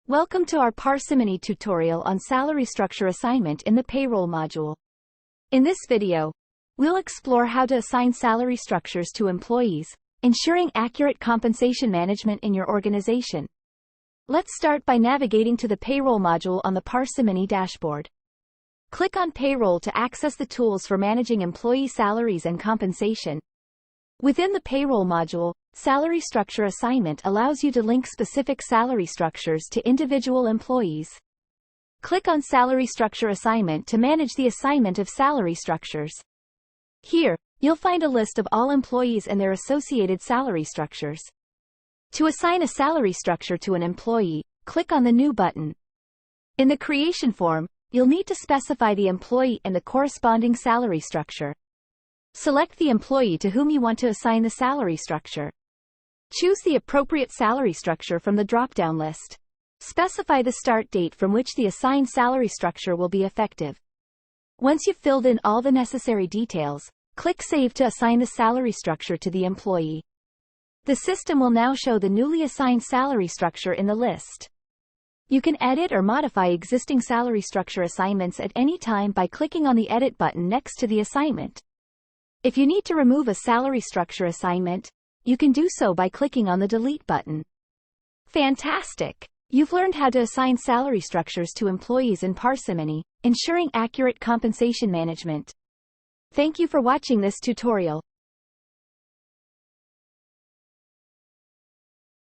Welcome to our Parsimony tutorial on salary structure assignment in the payroll module. In this video, we'll explore how to assign salary structures to employees, ensuring accurate compensation management in your organization. Let's start by navigating to the payroll module on the Parsimony dashboard. Click on Payroll to access the tools for managing employee salaries and compensation. Within the payroll module, salary structure assignment allows you to link specific salary structures to individual employees. Click on Salary Structure Assignment to manage the assignment of salary structures. Here, you'll find a list of all employees and their associated salary structures. To assign a salary structure to an employee, click on the New button. In the creation form, you'll need to specify the employee and the corresponding salary structure. Select the employee to whom you want to assign the salary structure. Choose the appropriate salary structure from the drop-down list. Specify the start date from which the assigned salary structure will be effective. Once you've filled in all the necessary details, click Save to assign the salary structure to the employee. The system will now show the newly assigned salary structure in the list. You can edit or modify existing salary structure assignments at any time by clicking on the Edit button next to the assignment. If you need to remove a salary structure assignment, you can do so by clicking on the Delete button. Fantastic! You've learned how to assign salary structures to employees in Parsimony, ensuring accurate compensation management. Thank you for watching this tutorial.